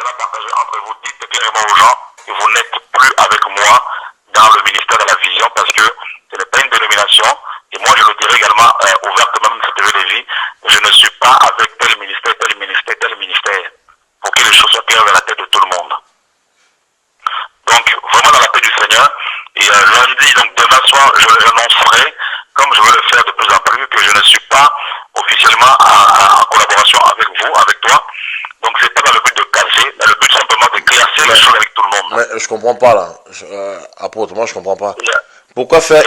cela partagez entre vous, dites clairement aux gens que vous n'êtes plus avec moi dans le ministère de la Vision parce que ce n'est pas une dénomination. Et moi, je le dirai également ouvertement, même cette TV de vie, je ne suis pas avec tel ministère, tel ministère, tel ministère. Pour que les choses soient claires dans la tête de tout le monde. Donc, vraiment dans la paix du Seigneur. Et lundi, donc demain soir, je l'annoncerai, comme je veux le faire de plus en plus, que je ne suis pas officiellement en collaboration avec vous, avec toi. Donc, c'est pas dans le but de casser, dans le but simplement de classer les choses avec tout le monde. Mais je comprends pas là. Apôtre, moi je comprends pas. Pourquoi faire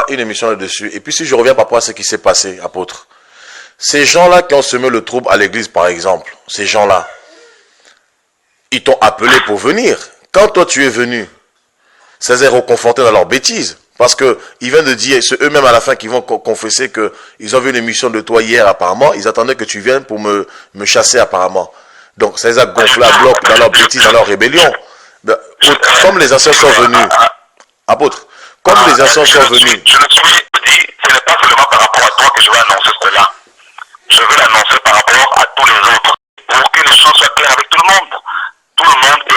une émission, là-dessus? Et puis si je reviens par rapport à ce qui s'est passé, apôtre. Ces gens-là qui ont semé le trouble à l'église, par exemple, ces gens-là, ils t'ont appelé pour venir. Quand toi tu es venu, ça les a reconfortés dans leur bêtise. Parce que ils viennent de dire, c'est eux-mêmes à la fin qui vont confesser qu'ils ont vu une émission de toi hier apparemment. Ils attendaient que tu viennes pour me chasser apparemment. Donc ça les a gonflés à bloc dans leur bêtise, dans leur rébellion. Ben, comme les anciens sont venus, apôtre, comme les anciens sont venus. Je le suis dit, ce n'est pas seulement par rapport à toi que je vais annoncer cela. Je vais l'annoncer par rapport à tous les autres. Pour que les choses soient claires avec tout le monde. Tout le monde est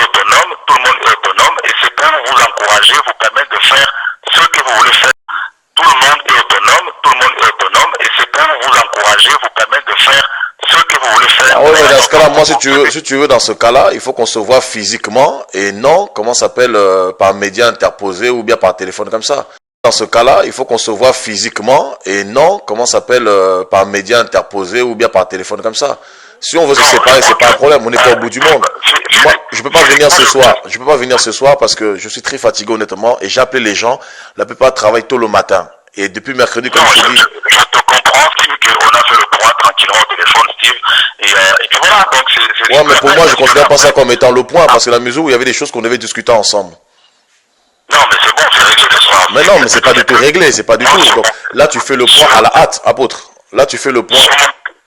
autonome, et c'est pour vous encourager, vous permettre de faire ce que vous voulez faire. Tout le monde est autonome, et c'est pour vous encourager, vous permettre de faire ce que vous voulez faire. Ah oui, mais dans ce cas-là, moi, si tu veux, dans ce cas-là, il faut qu'on se voit physiquement, et non, comment ça s'appelle, par média interposé, ou bien par téléphone comme ça. Dans ce cas-là, il faut qu'on se voit physiquement, et non, comment ça s'appelle, par média interposé, ou bien par téléphone comme ça. Si on veut se séparer, c'est pas un problème, on n'est pas au bout du monde. Moi, je peux pas venir ce soir. Je peux pas venir ce soir parce que je suis très fatigué honnêtement et j'ai appelé les gens. La plupart travaillent tôt le matin. Et depuis mercredi, comme je te dis. Je te comprends, Steve, qu'on a fait le point tranquillement au téléphone, Steve. Et puis voilà, donc c'est. Ouais, mais pour moi, je considère pas ça comme étant le point parce que la mesure où il y avait des choses qu'on devait discuter ensemble. Non, mais c'est bon, c'est réglé ce soir. Mais non, mais c'est pas du tout réglé, c'est pas du tout. Donc là, tu fais le point à la hâte, apôtre. Là, tu fais le point.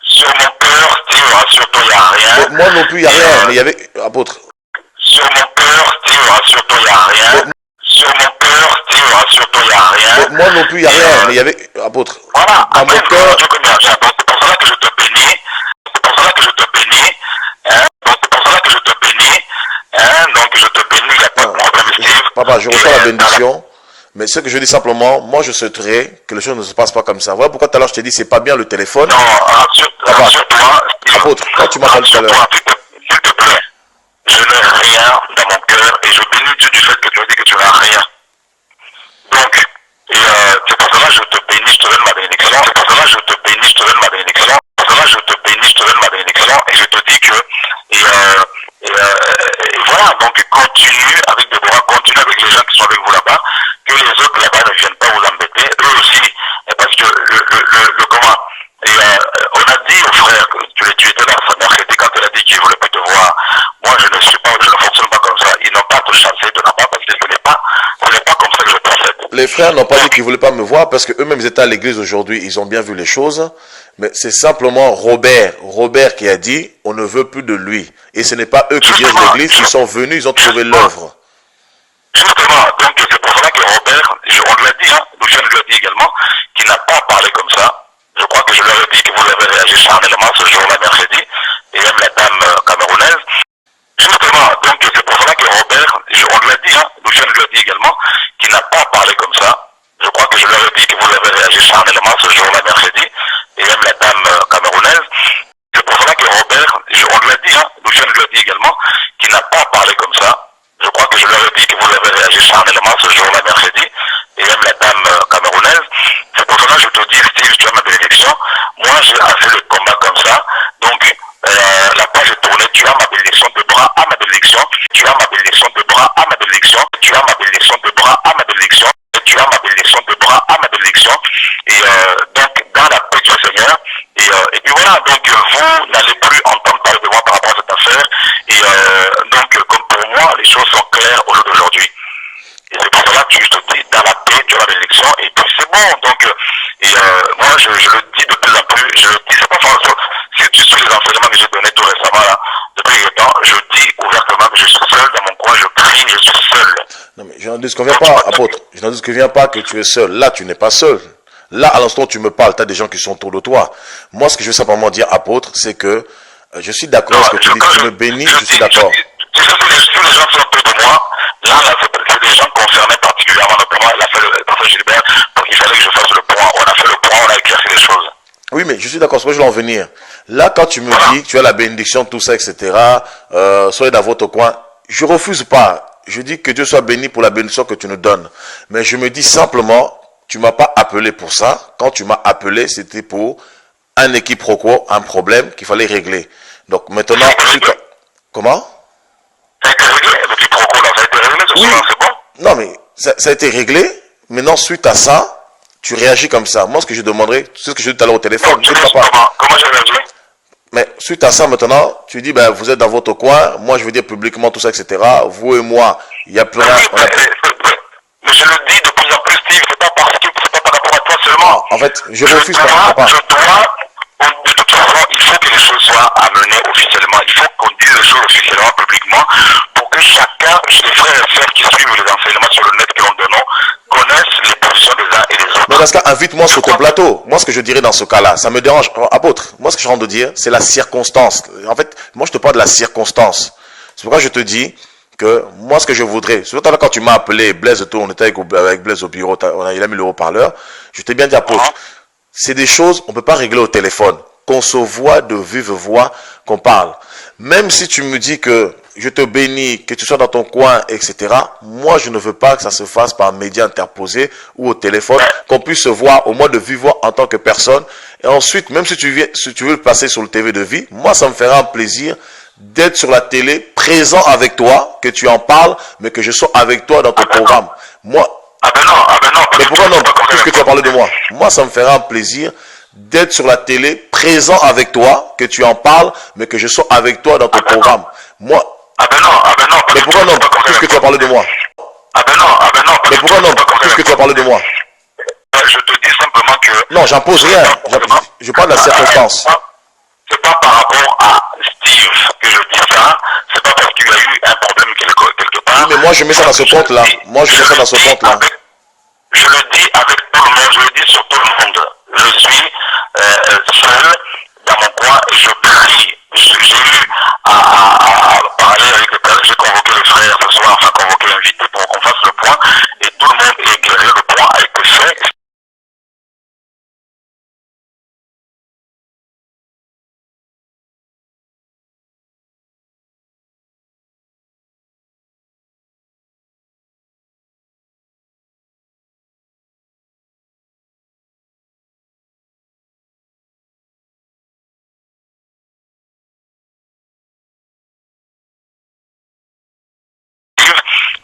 Sur mon cœur, Steve, rassure-toi, il n'y a rien. Mais moi non plus, il n'y a rien, mais il y avait. Apôtre. Sur mon cœur, Steve, rassure-toi, il n'y a rien. Sur mon cœur, Steve, rassure-toi, il n'y a rien. Mais moi non plus, il n'y a rien, mais il y avait. Apôtre. Voilà, dans mon cœur. C'est pour cela que je te bénis. C'est pour cela que je te bénis. Donc c'est pour cela que je te bénis. Donc je te bénis, il n'y a pas de problème, Steve. Papa, je reçois la bénédiction. Mais ce que je dis simplement, moi je souhaiterais que les choses ne se passent pas comme ça. Voilà pourquoi tout à l'heure je t'ai dit c'est pas bien le téléphone. Non, rassure-toi. Apôtre, quand tu m'appelles tout à l'heure. S'il te plaît, je n'ai rien dans mon cœur et je bénis Dieu du fait que tu as dit que tu n'as rien. Donc, c'est pour cela que je te bénis, je te donne ma bénédiction. C'est pour cela que je te bénis, je te donne ma bénédiction. C'est pour cela que je te bénis, je te donne ma bénédiction. Et je te dis que, et voilà, donc continue avec Déborah, continue avec les gens qui sont avec vous là-bas, que les autres là-bas ne viennent pas vous embêter, eux aussi, parce que le comment, on a dit aux frères que tu étais là, sa mère était quand elle a dit qu'il ne voulait pas te voir. Moi je ne fonctionne pas comme ça, ils n'ont pas à te chasser de là-bas parce que ce n'est pas comme ça que je procède. Les frères n'ont pas dit qu'ils ne voulaient pas me voir parce qu'eux-mêmes ils étaient à l'église aujourd'hui, ils ont bien vu les choses. Mais c'est simplement Robert qui a dit on ne veut plus de lui. Et ce n'est pas eux qui dirigent l'église, ils sont venus, ils ont trouvé l'œuvre. Justement, donc c'est pour cela que Robert, on lui a dit, Lucien lui a dit également, qu'il n'a pas parlé comme ça. Je crois que je leur ai dit que vous avez réagi charnellement ce jour-là, mercredi, et même la dame camerounaise. Justement, donc c'est pour cela que Robert, on lui a dit, Lucien lui a dit également, qu'il n'a pas parlé comme ça. Je crois que je leur ai dit que vous avez réagi charnellement ce jour-là, mercredi, et même la dame camerounaise. C'est pour cela que Robert, on lui a dit, Lucien lui a dit également, qu'il n'a pas parlé comme ça. Je crois que je leur ai dit que vous avez réagi charnellement ce jour-là, mercredi, et même la dame camerounaise. C'est pour cela que je te dis, Steve, tu as ma bénédiction. Moi, j'ai assez de combat comme ça. Donc, la page est tournée. Tu as ma bénédiction, Déborah à ma bénédiction. Tu as ma bénédiction, Déborah à ma bénédiction. Tu as ma bénédiction, Déborah à ma bénédiction. Tu as ma bénédiction, Déborah à ma bénédiction. Et donc, dans la paix du Seigneur. Et puis voilà, donc vous n'allez plus entendre parler de moi par rapport à cette affaire. Et donc, comme pour moi, les choses sont claires au jour d'aujourd'hui. Et c'est pour cela que je te dis, dans la paix, tu as l'élection, et puis c'est bon. Donc, moi, je le dis de plus en plus, je dis, c'est pas forcément, si tu suis les enseignements que j'ai donnés tout récemment, là, depuis le temps, je dis ouvertement que je suis seul dans mon coin, je crie, je suis seul. Non, mais je n'en disconviens pas, apôtre. Je n'en disconviens pas que tu es seul. Là, tu n'es pas seul. Là, à l'instant où tu me parles, tu as des gens qui sont autour de toi. Moi, ce que je veux simplement dire, apôtre, c'est que Je suis d'accord Non, avec ce que tu dis. Tu me bénis, je suis d'accord. Tu sais, si les gens sont autour de moi, là, c'est des gens concernés particulièrement, notamment le professeur Gilbert, donc il fallait que je fasse le point. On a fait le point, on a éclairci les choses. Oui, mais je suis d'accord, c'est ce que je veux en venir. Là, quand tu me dis que tu as la bénédiction, tout ça, etc., soyez dans votre coin, je refuse pas. Je dis que Dieu soit béni pour la bénédiction que tu nous donnes. Mais je me dis simplement, tu m'as pas appelé pour ça. Quand tu m'as appelé, c'était pour un équiproquo, un problème qu'il fallait régler. Donc maintenant, comment? Ça a été réglé, l'équiproquo, là, ça a été réglé, ce soir, c'est bon? Non, mais ça a été réglé. Maintenant, suite à ça, tu réagis comme ça. Moi, ce que je demanderais, c'est ce que je dis tout à l'heure au téléphone. Comment j'ai réagi? Mais suite à ça, maintenant, tu dis, ben, vous êtes dans votre coin, moi, je veux dire publiquement tout ça, etc. Vous et moi, il n'y a plus rien. Mais je le dis de plus en plus, Steve, c'est pas parce que c'est pas par rapport à toi seulement. En fait, je refuse pas. De toute façon, il faut que les choses soient amenées officiellement. Il faut qu'on dise les choses officiellement, publiquement, pour que chacun, les frères et sœurs qui suivent les enseignements sur le net que nous donnons, connaissent les positions des uns et des autres. Mais dans ce cas, invite-moi sur ton plateau. Moi, ce que je dirais dans ce cas-là, ça me dérange. Apôtre, moi, ce que je suis en train de dire, c'est la circonstance. En fait, moi, je te parle de la circonstance. C'est pourquoi je te dis que moi, ce que je voudrais, surtout quand tu m'as appelé, Blaise et tout, on était avec Blaise au bureau, il a mis le haut-parleur, je t'ai bien dit, apôtre, c'est des choses, on ne peut pas régler au téléphone. Qu'on se voit de vive voix, qu'on parle. Même si tu me dis que je te bénis, que tu sois dans ton coin, etc. Moi, je ne veux pas que ça se fasse par un média interposé ou au téléphone, qu'on puisse se voir au moins de vive voix en tant que personne. Et ensuite, même si tu veux le passer sur le TV de vie, moi, ça me fera un plaisir d'être sur la télé, présent avec toi, que tu en parles, mais que je sois avec toi dans ton programme. Moi, mais pourquoi non? Puisque tu as parlé de moi. Moi, ça me fera un plaisir d'être sur la télé, présent avec toi, que tu en parles, mais que je sois avec toi dans ton programme. Moi, mais pourquoi non? Puisque tu as parlé de moi. Mais pourquoi non? Puisque tu as parlé de moi. Je te dis simplement que... Non, j'impose rien. Je parle de la circonstance. C'est pas par rapport à Steve que je dis ça. C'est pas parce qu'il y a eu un problème quelque part. Oui, mais moi, je mets ça dans ce compte-là. Moi, je mets ça dans ce compte-là. Je le dis avec tout le monde. Je le dis sur tout le monde. Je suis seul dans mon coin et je prie. J'ai eu à parler avec le père. J'ai convoqué le frère ce soir, enfin convoqué l'invité pour qu'on fasse le point. Et tout le monde est éclairé. Le point a été fait.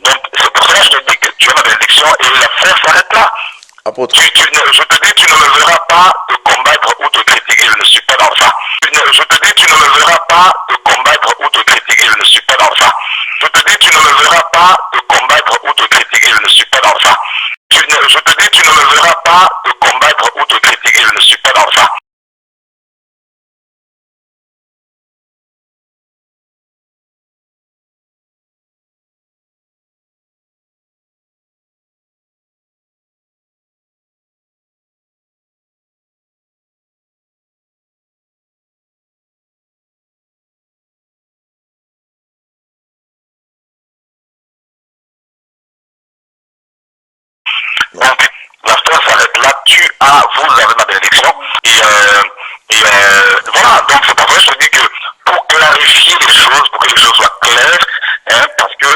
Donc, c'est pour ça que je te dis que tu as ma bénédiction et l'affaire s'arrête là. Apôtre. Je te dis, tu ne me verras pas te combattre ou te critiquer, je ne suis pas dans ça. Je te dis, tu ne me verras pas te combattre ou te critiquer, je ne suis pas dans ça. Je te dis, tu ne me verras pas te combattre ou te critiquer, je ne suis pas dans ça. Je te dis, tu ne me verras pas te combattre ou te critiquer, je ne suis pas dans ça. Donc, l'affaire s'arrête là. Vous avez ma bénédiction. Et voilà, donc c'est pour ça que je te dis que pour clarifier les choses, pour que les choses soient claires, hein, parce que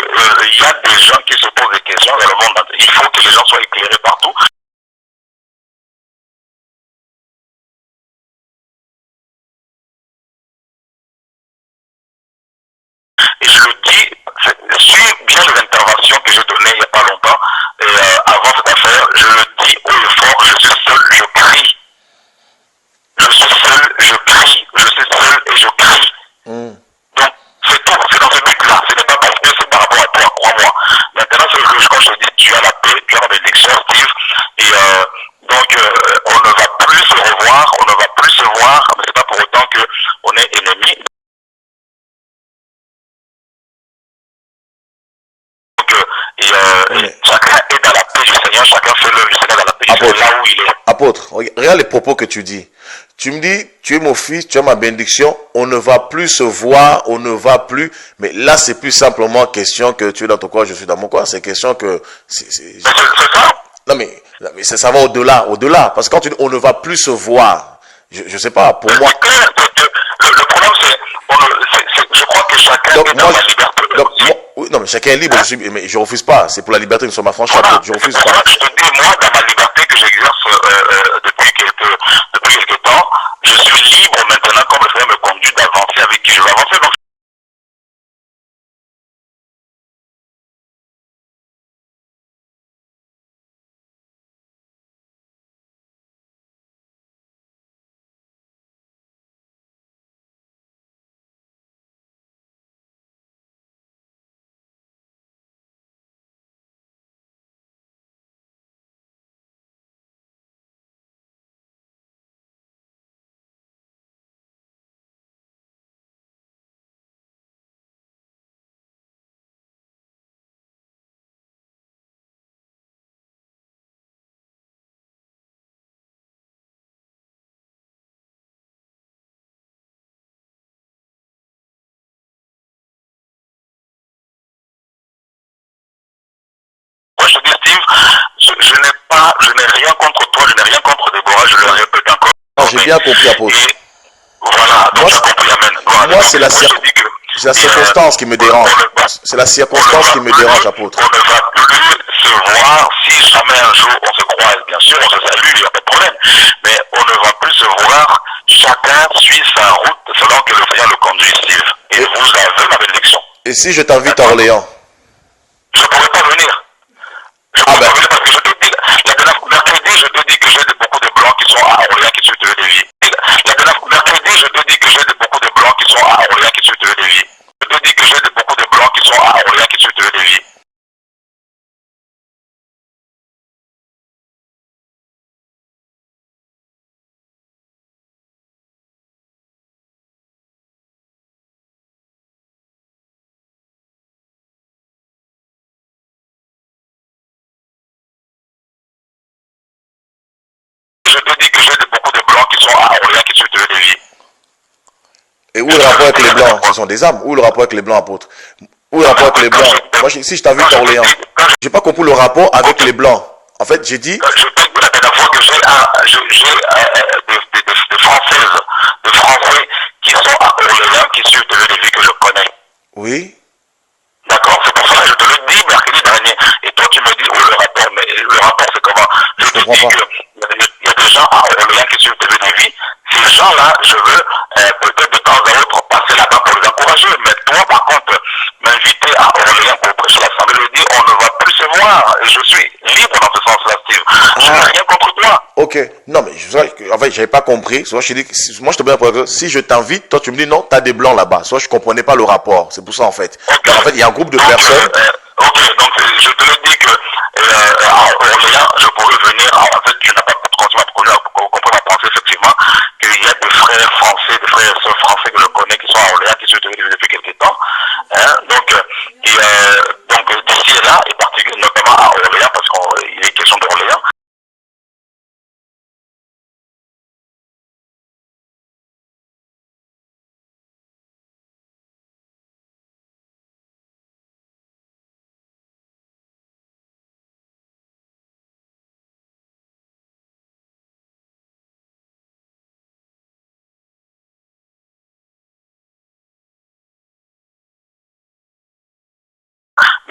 il y a des gens qui se posent des questions dans le monde entier. Il faut que les gens soient éclairés partout. Et je le dis, suis bien les interventions que j'ai données il n'y a pas longtemps, avant cette affaire, je le dis haut et fort, je suis seul, je crie. Je suis seul, je crie. Je suis seul et je crie. Donc, c'est tout. C'est dans ce but-là. Ce n'est pas parce que c'est par rapport à toi, crois-moi. Maintenant, c'est que quand je te dis, tu as la paix, tu as la bénédiction, Steve. Et donc, on ne va plus se revoir, on ne va plus se voir, mais c'est pas pour autant qu'on est ennemis. Donc, chacun est dans la paix du Seigneur, chacun fait l'œuvre du Seigneur dans la paix du Seigneur, là où il est. apôtre, regarde les propos que tu dis. Tu me dis, tu es mon fils, tu as ma bénédiction, on ne va plus se voir, on ne va plus. Mais là, c'est plus simplement question que tu es dans ton corps, je suis dans mon corps. C'est question que... Non, mais ça va au-delà. Parce que quand tu dis, on ne va plus se voir, je sais pas, pour moi... Le problème, je crois que chacun est dans la liberté. Oui, non, mais chacun est libre, mais je refuse pas. C'est pour la liberté, nous sommes affranchis, Voilà, je refuse pas. Je te dis, moi, dans ma liberté que j'exerce depuis quelques temps, je suis libre maintenant, comme le Seigneur me conduit, d'avancer avec qui je veux avancer. Donc, moi, je te dis, Steve, je n'ai rien contre toi, je n'ai rien contre Déborah, je le répète encore. Non, j'ai bien compris, apôtre. Voilà, donc j'ai compris, amen. Voilà, moi, c'est la circonstance qui me dérange. C'est la circonstance qui me dérange, apôtre. On ne va plus se voir si jamais un jour on se croise, bien sûr, on se salue, il n'y a pas de problème. Mais on ne va plus se voir, chacun suit sa route selon que le Seigneur le conduit, Steve. Et vous avez ma bénédiction. Et si je t'invite à Orléans? Je ne pourrais pas venir. Je ne pourrais pas venir parce que je te dis, la dernière mercredi, je te dis que j'ai beaucoup de blancs qui sont à Orléans qui suivent des vies. La dernière mercredi, je te dis que j'ai beaucoup de blancs qui sont à Orléans qui suivent des vies. Je te dis que j'ai beaucoup de blancs qui sont à Orléans qui suivent des vies. Je te dis que j'ai beaucoup de blancs qui sont à Orléans qui suivent des vies. Et où est le rapport avec les blancs? Ce sont des âmes. Où est le rapport avec les blancs, apôtre? Où est le rapport avec les blancs? Moi, si je t'invite à Orléans, j'ai pas compris le rapport avec les blancs. En fait, j'ai dit... Je te dis la dernière fois que j'ai des Françaises, des Français qui sont à Orléans qui suivent des vies que je connais. Oui. D'accord, c'est pour ça que je te le dis mercredi dernier. Et toi, tu me dis, oh, le rapport, mais le rapport, c'est comment? Je te dis qu'il y a des gens à Orléans qui suivent des vies. Ces gens-là, je veux peut-être de temps à autre passer là-bas pour les encourager. Mais toi, par contre, m'inviter à Orléans pour prêcher l'Assemblée de Dieu, on ne va plus se voir. Et je suis libre dans ce sens-là, Steve. Je n'ai rien contre toi. Ok. Non, mais en fait, j'avais pas compris. Soit je dis, moi, je te dis, si je t'invite, toi, tu me dis non, tu as des blancs là-bas. Soit je comprenais pas le rapport. C'est pour ça, en fait. Okay. En fait, il y a un groupe de personnes. Ok, donc je te le dis que à Orléans, je pourrais venir. En fait, tu n'as pas continué à comprendre ma pensée, effectivement, qu'il y a des frères français, des frères et sœurs français que je connais qui sont à Orléans, qui sont venus depuis quelques temps. Hein, donc d'ici et là, et particulièrement notamment à Orléans, parce qu'il est question d'Orléans.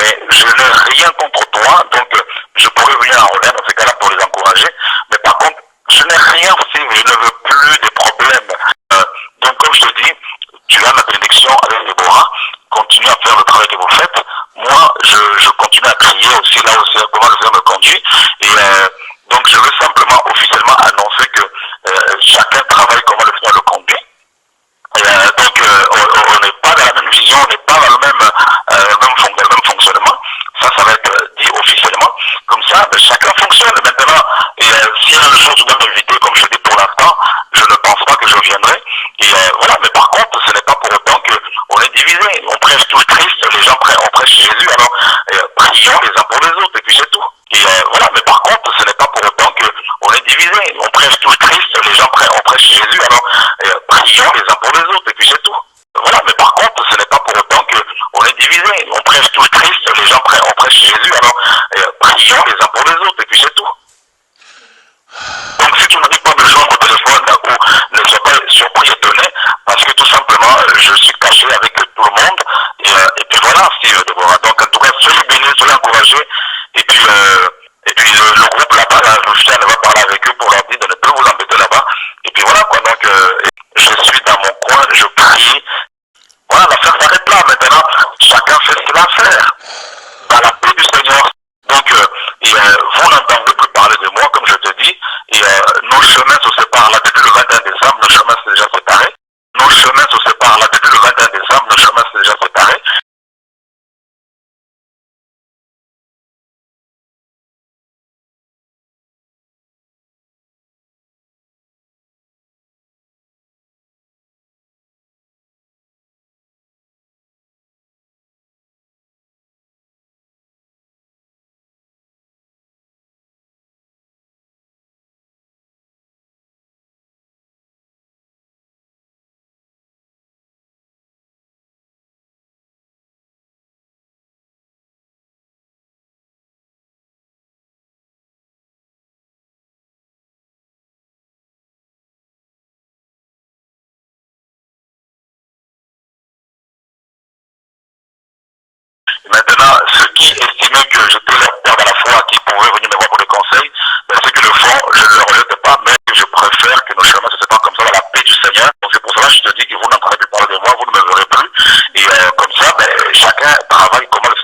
Mais je n'ai rien contre toi, donc je pourrais venir à Orléans dans ces cas-là pour les encourager. Mais par contre, je n'ai rien, je ne veux plus de problèmes. Donc comme je te dis, tu as ma bénédiction avec Déborah, continue à faire le travail que vous faites. Moi, je continue à crier aussi là aussi comment le Seigneur me conduit. Et donc je veux simplement officiellement annoncer que chacun travaille comment le Seigneur le conduit. Donc on n'est pas dans la même vision, on n'est pas dans le même fonctionnement. Ça va être dit officiellement. Comme ça, chacun fonctionne. Maintenant, si un jour tu dois m'inviter, comme je dis pour l'instant, je ne pense pas que je viendrai. Et voilà, mais par contre, ce n'est pas pour autant qu'on est divisé. On prêche tout le Christ, les gens on prêche Jésus, alors prions les uns pour les autres, et puis c'est tout. Et voilà, mais par contre, ce n'est pas pour autant qu'on est divisé. prêche tous Christ, les gens on prêche Jésus, alors prions les uns pour les autres, et puis c'est tout. Voilà, mais par contre, ce n'est pas pour autant qu'on est divisé. On prêche tous Christ, les gens on prêche Jésus, alors prions les uns pour les autres, et puis c'est tout. Donc si tu n'arrives pas à me joindre au téléphone ou ne sois pas surpris, étonné, parce que tout simplement, je suis caché avec tout le monde, et puis voilà, Steve, Deborah. Donc en tout cas, soyez bénis, soyez encouragés, et puis le groupe là-bas, là, Luciane va parler avec eux pour leur dire de ne plus vous embêter là-bas, et puis voilà quoi, donc je suis dans mon coin, je prie, voilà, l'affaire s'arrête là, maintenant, chacun fait ce qu'il a à faire, dans la paix du Seigneur. Donc, vous n'entendez plus parler de moi, comme je te dis, et nos chemins se séparent là depuis le 21 décembre, nos chemins sont déjà séparés. Nos chemins se séparent là depuis le 21 décembre, nos chemins sont déjà séparés. Maintenant, ceux qui estimaient que j'étais leur père dans la foi, qui pouvaient venir me voir pour des conseils, ceux qui le font, je ne le rejette pas, mais je préfère que nos chemins se séparent comme ça dans la paix du Seigneur. Donc c'est pour cela que je te dis que vous n'entendrez plus parler de moi, vous ne me verrez plus. Et comme ça, chacun travaille comment le